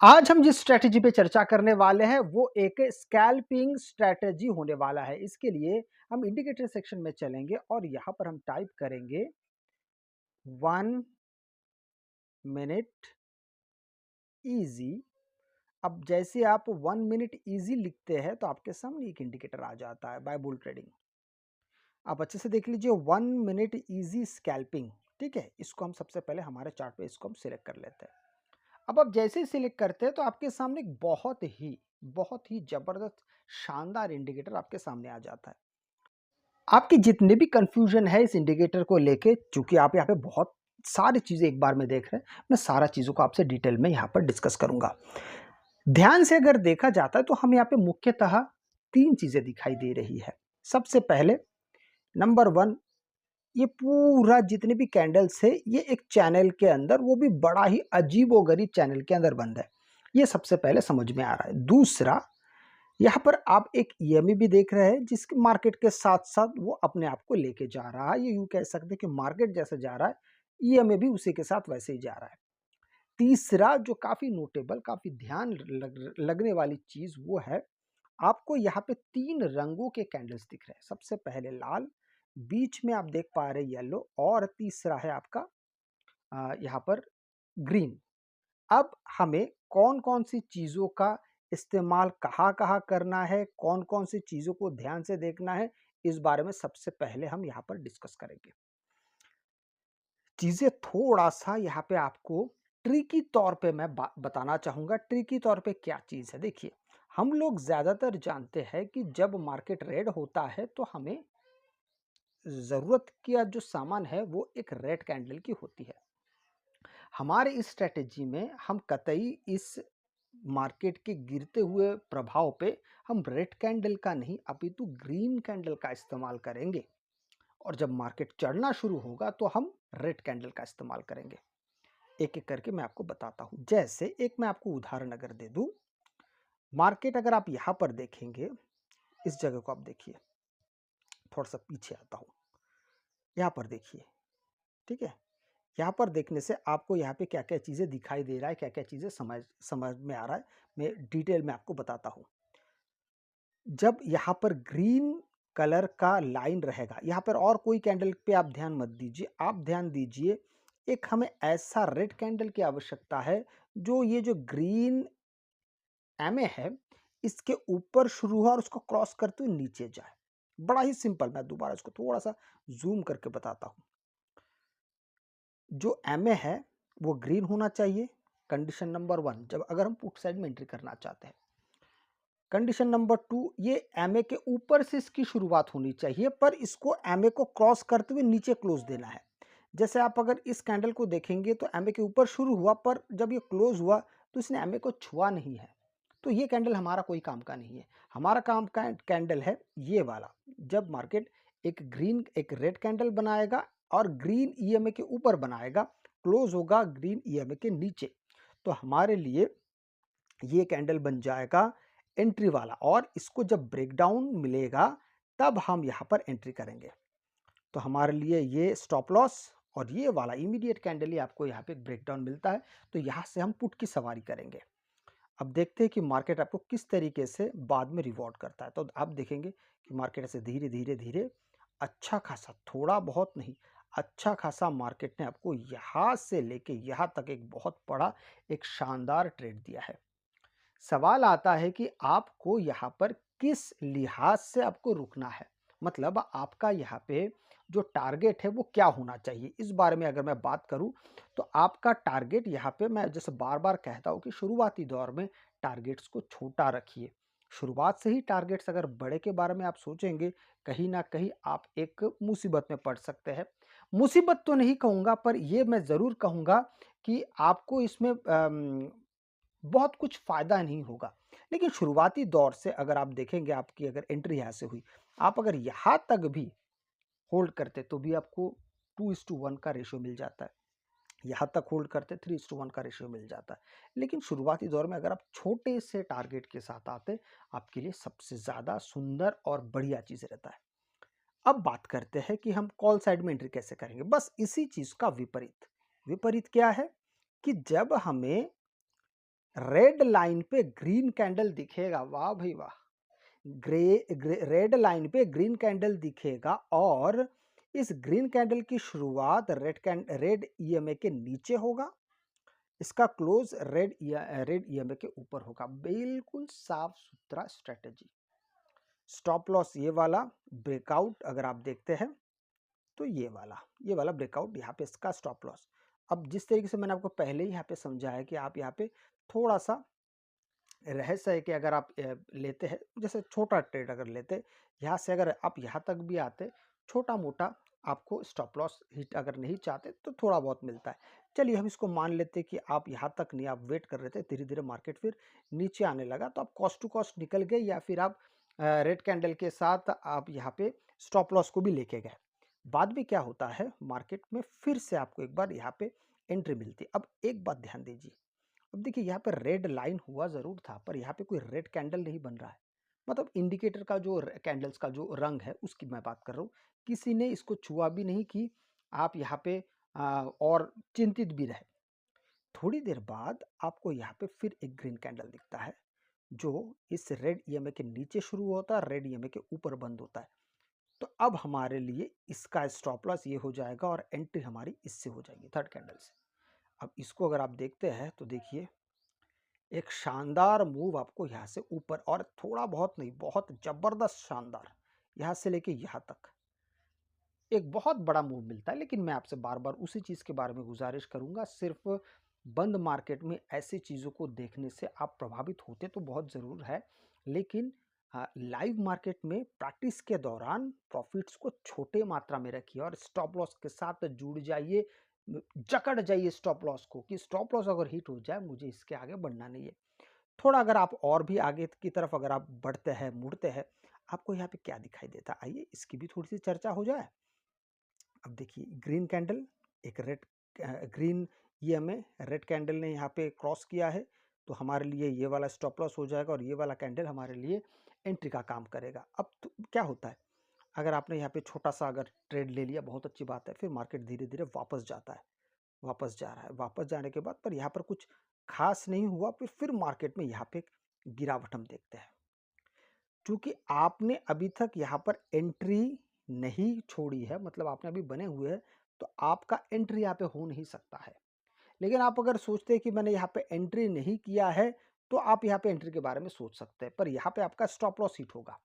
आज हम जिस स्ट्रैटेजी पे चर्चा करने वाले हैं वो एक स्कैल्पिंग स्ट्रैटेजी होने वाला है। इसके लिए हम इंडिकेटर सेक्शन में चलेंगे और यहाँ पर हम टाइप करेंगे 1 मिनट ईजी। अब जैसे आप 1 मिनट ईजी लिखते हैं तो आपके सामने एक इंडिकेटर आ जाता है बाय बुल ट्रेडिंग। आप अच्छे से देख लीजिए 1 मिनट ईजी स्कैल्पिंग। ठीक है, इसको हम सबसे पहले हमारे चार्ट पे इसको हम सिलेक्ट कर लेते हैं। अब आप जैसे ही सिलेक्ट करते हैं तो आपके सामने एक बहुत ही जबरदस्त शानदार इंडिकेटर आपके सामने आ जाता है। आपकी जितने भी कंफ्यूजन है इस इंडिकेटर को लेके, चूंकि आप यहाँ पे बहुत सारी चीजें एक बार में देख रहे हैं, मैं सारा चीजों को आपसे डिटेल में यहाँ पर डिस्कस करूंगा। ध्यान से अगर देखा जाता है तो हमें यहाँ पे मुख्यतः तीन चीजें दिखाई दे रही है। सबसे पहले नंबर वन, ये पूरा जितने भी कैंडल्स है ये एक चैनल के अंदर, वो भी बड़ा ही अजीबोगरीब चैनल के अंदर बंद है। ये सबसे पहले समझ में आ रहा है। दूसरा, यहाँ पर आप एक ईएमए भी देख रहे हैं जिसके मार्केट के साथ साथ वो अपने आप को लेके जा रहा है। ये यूं कह सकते हैं कि मार्केट जैसे जा रहा है ईएमए भी उसी के साथ वैसे ही जा रहा है। तीसरा जो काफी नोटेबल, काफी ध्यान लगने वाली चीज वो है, आपको यहाँ पे तीन रंगों के कैंडल्स दिख रहे हैं। सबसे पहले लाल, बीच में आप देख पा रहे हैं येलो, और तीसरा है आपका यहाँ पर ग्रीन। अब हमें कौन कौन सी चीजों का इस्तेमाल कहाँ कहाँ करना है, कौन कौन सी चीजों को ध्यान से देखना है, इस बारे में सबसे पहले हम यहाँ पर डिस्कस करेंगे। चीजें थोड़ा सा यहाँ पे आपको ट्रिकी तौर पे मैं बताना चाहूंगा। ट्रिकी तौर पे क्या चीज है, देखिए, हम लोग ज्यादातर जानते हैं कि जब मार्केट रेड होता है तो हमें जरूरत का जो सामान है वो एक रेड कैंडल की होती है। हमारे इस स्ट्रेटेजी में हम कतई इस मार्केट के गिरते हुए प्रभाव पे हम रेड कैंडल का नहीं अपितु ग्रीन कैंडल का इस्तेमाल करेंगे, और जब मार्केट चढ़ना शुरू होगा तो हम रेड कैंडल का इस्तेमाल करेंगे। एक एक करके मैं आपको बताता हूं। जैसे एक मैं आपको उदाहरण अगर दे दूं, मार्केट अगर आप यहां पर देखेंगे, इस जगह को आप देखिए, थोड़ा सा पीछे आता हूं, यहां पर देखिए। ठीक है, यहाँ पर देखने से आपको यहाँ पे क्या क्या चीज़ें दिखाई दे रहा है, क्या क्या चीज़ें समझ समझ में आ रहा है, मैं डिटेल में आपको बताता हूँ। जब यहाँ पर ग्रीन कलर का लाइन रहेगा, यहाँ पर और कोई कैंडल पे आप ध्यान मत दीजिए, आप ध्यान दीजिए एक हमें ऐसा रेड कैंडल की आवश्यकता है जो ये जो ग्रीन एमए है इसके ऊपर शुरू हुआ और उसको क्रॉस करते हुए नीचे जाए। बड़ा ही सिंपल, मैं दोबारा इसको थोड़ा सा जूम करके बताता हूँ। जो एमए है वो ग्रीन होना चाहिए, कंडीशन नंबर वन, जब अगर हम पुट साइड में एंट्री करना चाहते हैं। कंडीशन नंबर टू, ये एमए के ऊपर से इसकी शुरुआत होनी चाहिए, पर इसको एमए को क्रॉस करते हुए नीचे क्लोज देना है। जैसे आप अगर इस कैंडल को देखेंगे तो एमए के ऊपर शुरू हुआ, पर जब ये क्लोज हुआ तो इसने एमए को छुआ नहीं है, तो ये कैंडल हमारा कोई काम का नहीं है। हमारा काम का कैंडल है ये वाला, जब मार्केट एक ग्रीन एक रेड कैंडल बनाएगा और ग्रीन ईएमए के ऊपर बनाएगा, क्लोज होगा ग्रीन ईएमए के नीचे, तो हमारे लिए ये कैंडल बन जाएगा एंट्री वाला, और इसको जब ब्रेकडाउन मिलेगा तब हम यहाँ पर एंट्री करेंगे। तो हमारे लिए ये स्टॉप लॉस और ये वाला इमीडिएट कैंडल ही आपको यहाँ पे ब्रेकडाउन मिलता है, तो यहाँ से हम पुट की सवारी करेंगे। अब देखते हैं कि मार्केट आपको किस तरीके से बाद में रिवॉर्ड करता है। तो आप देखेंगे कि मार्केट ऐसे धीरे धीरे धीरे अच्छा खासा, थोड़ा बहुत नहीं, अच्छा खासा मार्केट ने आपको यहाँ से लेके यहाँ तक एक बहुत बड़ा एक शानदार ट्रेड दिया है। सवाल आता है कि आपको यहाँ पर किस लिहाज से आपको रुकना है, मतलब आपका यहाँ पे जो टारगेट है वो क्या होना चाहिए। इस बारे में अगर मैं बात करूं तो आपका टारगेट यहाँ पे, मैं जैसे बार बार कहता हूँ कि शुरुआती दौर में टारगेट्स को छोटा रखिए। शुरुआत से ही टारगेट्स अगर बड़े के बारे में आप सोचेंगे, कहीं ना कहीं आप एक मुसीबत में पड़ सकते हैं। मुसीबत तो नहीं कहूँगा, पर यह मैं ज़रूर कहूँगा कि आपको इसमें बहुत कुछ फ़ायदा नहीं होगा। लेकिन शुरुआती दौर से अगर आप देखेंगे, आपकी अगर एंट्री यहाँ से हुई, आप अगर यहाँ तक भी होल्ड करते तो भी आपको 2:1 का रेशियो मिल जाता है। यहाँ तक होल्ड करते 3:1 का रेशियो मिल जाता है। लेकिन शुरुआती दौर में अगर आप छोटे से टारगेट के साथ आते, आपके लिए सबसे ज़्यादा सुंदर और बढ़िया चीज़ रहता है। अब बात करते हैं कि हम कॉल साइड में एंट्री कैसे करेंगे। बस इसी चीज़ का विपरीत। विपरीत क्या है कि जब हमें रेड लाइन पे ग्रीन कैंडल दिखेगा, वाह भाई वाह, रेड लाइन पे ग्रीन कैंडल दिखेगा और इस ग्रीन कैंडल की शुरुआत रेड ईएमए के नीचे होगा, इसका क्लोज रेड ईएमए के ऊपर होगा। बिल्कुल साफ सुथरा स्ट्रेटेजी। स्टॉप लॉस ये वाला, ब्रेकआउट अगर आप देखते हैं तो ये वाला ब्रेकआउट यहाँ पे इसका स्टॉप लॉस। अब जिस तरीके से मैंने आपको पहले ही यहाँ पे समझाया कि आप यहाँ पे थोड़ा सा रहस्य है कि अगर आप लेते हैं, जैसे छोटा ट्रेड अगर लेते, यहाँ से अगर आप यहाँ तक भी आते, छोटा मोटा आपको स्टॉप लॉस हिट अगर नहीं चाहते तो थोड़ा बहुत मिलता है। चलिए हम इसको मान लेते कि आप यहाँ तक नहीं, आप वेट कर रहे थे, धीरे धीरे मार्केट फिर नीचे आने लगा तो आप कॉस्ट टू कॉस्ट निकल गए, या फिर आप रेड कैंडल के साथ आप यहाँ पे स्टॉप लॉस को भी लेके गए। बाद में क्या होता है, मार्केट में फिर से आपको एक बार यहाँ पे एंट्री मिलती है। अब एक बात ध्यान दीजिए, अब देखिए यहाँ पर रेड लाइन हुआ ज़रूर था, पर यहाँ पे कोई रेड कैंडल नहीं बन रहा है। मतलब इंडिकेटर का जो कैंडल्स का जो रंग है उसकी मैं बात कर रहा हूँ, किसी ने इसको छुआ भी नहीं कि आप यहाँ पे और चिंतित भी रहे। थोड़ी देर बाद आपको यहाँ पे फिर एक ग्रीन कैंडल दिखता है, जो इस रेड ईएमए के नीचे शुरू होता है, रेड ईएमए के ऊपर बंद होता है। तो अब हमारे लिए इसका स्टॉप लॉस ये हो जाएगा और एंट्री हमारी इससे हो जाएगी, थर्ड कैंडल से। अब इसको अगर आप देखते हैं तो देखिए एक शानदार मूव आपको यहाँ से ऊपर, और थोड़ा बहुत नहीं, बहुत जबरदस्त शानदार, यहाँ से लेके यहाँ तक एक बहुत बड़ा मूव मिलता है। लेकिन मैं आपसे बार बार उसी चीज़ के बारे में गुजारिश करूंगा, सिर्फ बंद मार्केट में ऐसी चीज़ों को देखने से आप प्रभावित होते तो बहुत ज़रूर है, लेकिन लाइव मार्केट में प्रैक्टिस के दौरान प्रॉफिट्स को छोटे मात्रा में रखिए और स्टॉप लॉस के साथ जुड़ जाइए, जकड़ जाइए स्टॉप लॉस को कि स्टॉप लॉस अगर हिट हो जाए मुझे इसके आगे बढ़ना नहीं है। थोड़ा अगर आप और भी आगे की तरफ अगर आप बढ़ते हैं, मुड़ते हैं, आपको यहाँ पे क्या दिखाई देता है, आइए इसकी भी थोड़ी सी चर्चा हो जाए। अब देखिए ग्रीन कैंडल, एक red green EMA red candle ने यहाँ पे क्रॉस किया है, तो हमारे लिए ये वाला स्टॉप लॉस हो जाएगा और ये वाला कैंडल हमारे लिए एंट्री का काम करेगा। अब तो क्या होता है, अगर आपने यहाँ पे छोटा सा अगर ट्रेड ले लिया, बहुत अच्छी बात है, फिर मार्केट धीरे धीरे वापस जाता है, वापस जा रहा है, वापस जाने के बाद पर यहाँ पर कुछ खास नहीं हुआ, फिर मार्केट में यहाँ पे गिरावट हम देखते हैं। क्योंकि आपने अभी तक यहाँ पर एंट्री नहीं छोड़ी है, मतलब आपने अभी बने हुए हैं, तो आपका एंट्री यहाँ पे हो नहीं सकता है। लेकिन आप अगर सोचते हैं कि मैंने यहाँ पे एंट्री नहीं किया है, तो आप यहाँ पे एंट्री के बारे में सोच सकते हैं, पर यहाँ पे आपका स्टॉप लॉस हिट होगा।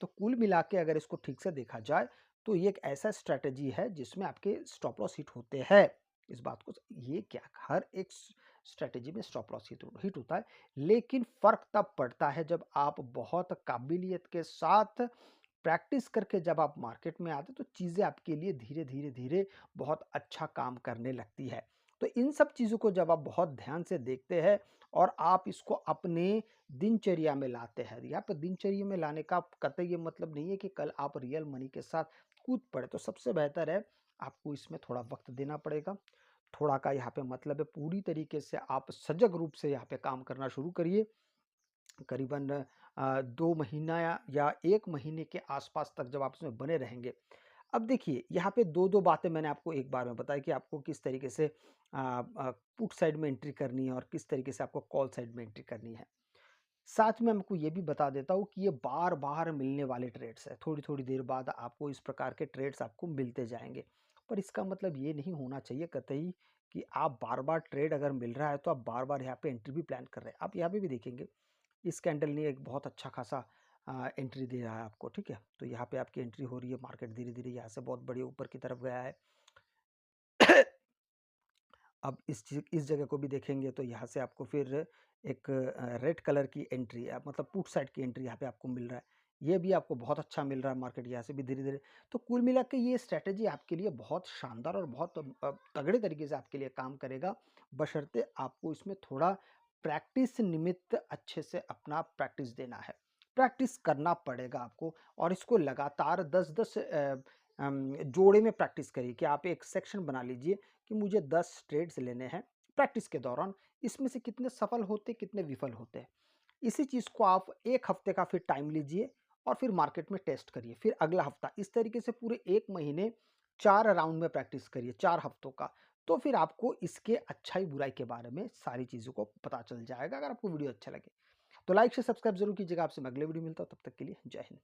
तो कुल मिला के अगर इसको ठीक से देखा जाए तो ये एक ऐसा स्ट्रैटेजी है जिसमें आपके स्टॉप लॉस हिट होते हैं। इस बात को, ये क्या, हर एक स्ट्रैटेजी में स्टॉप लॉस हिट होता है, लेकिन फर्क तब पड़ता है जब आप बहुत काबिलियत के साथ प्रैक्टिस करके जब आप मार्केट में आते तो चीज़ें आपके लिए धीरे धीरे धीरे बहुत अच्छा काम करने लगती है। तो इन सब चीज़ों को जब आप बहुत ध्यान से देखते हैं और आप इसको अपने दिनचर्या में लाते हैं, यहाँ पर दिनचर्या में लाने का कतई ये मतलब नहीं है कि कल आप रियल मनी के साथ कूद पड़े, तो सबसे बेहतर है आपको इसमें थोड़ा वक्त देना पड़ेगा। थोड़ा का यहाँ पे मतलब है पूरी तरीके से आप सजग रूप से यहाँ पे काम करना शुरू करिए। करीबन 2 महीना या 1 महीने के आसपास तक जब आप इसमें बने रहेंगे। अब देखिए यहाँ पे 2-2 बातें मैंने आपको एक बार में बताई कि आपको किस तरीके से पुट साइड में एंट्री करनी है और किस तरीके से आपको कॉल साइड में एंट्री करनी है। साथ में मैं आपको ये भी बता देता हूँ कि ये बार-बार मिलने वाले ट्रेड्स हैं। थोड़ी-थोड़ी देर बाद आपको इस प्रकार के ट्रेड्स आपको मिलते जाएँगे। पर इसका मतलब ये नहीं होना चाहिए कतई कि आप बार-बार ट्रेड अगर मिल रहा है तो आप बार-बार यहाँ पे एंट्री भी प्लान कर रहे हैं। आप यहाँ पे भी देखेंगे इस कैंडल ने एक बहुत अच्छा खासा एंट्री दे रहा है आपको, ठीक है? तो यहाँ पे आपकी एंट्री हो रही है, मार्केट धीरे-धीरे यहाँ से बहुत बड़ी ऊपर की तरफ गया है। अब इस जगह को भी देखेंगे तो यहाँ से आपको फिर एक रेड कलर की एंट्री मतलब पुट साइड की एंट्री यहाँ पे आपको मिल रहा है। ये भी आपको बहुत अच्छा मिल रहा है, मार्केट यहाँ से भी धीरे-धीरे। तो कुल मिला के ये स्ट्रैटेजी आपके लिए बहुत शानदार और बहुत तगड़े तरीके से आपके लिए काम करेगा, बशर्ते आपको इसमें थोड़ा प्रैक्टिस निमित्त अच्छे से अपना प्रैक्टिस देना है। प्रैक्टिस करना पड़ेगा आपको और इसको लगातार 10-10 जोड़े में प्रैक्टिस करिए कि आप एक सेक्शन बना लीजिए कि मुझे 10 ट्रेड्स लेने हैं प्रैक्टिस के दौरान, इसमें से कितने सफल होते कितने विफल होते हैं। इसी चीज़ को आप 1 हफ्ते का फिर टाइम लीजिए और फिर मार्केट में टेस्ट करिए, फिर अगला हफ्ता, इस तरीके से पूरे 1 महीने 4 राउंड में प्रैक्टिस करिए, 4 हफ्तों का। तो फिर आपको इसके अच्छाई बुराई के बारे में सारी चीज़ों को पता चल जाएगा। अगर आपको वीडियो अच्छा लगे तो लाइक से सब्सक्राइब जरूर कीजिएगा। आपसे मैं अगले वीडियो मिलता हूँ, तब तक के लिए जय हिंद।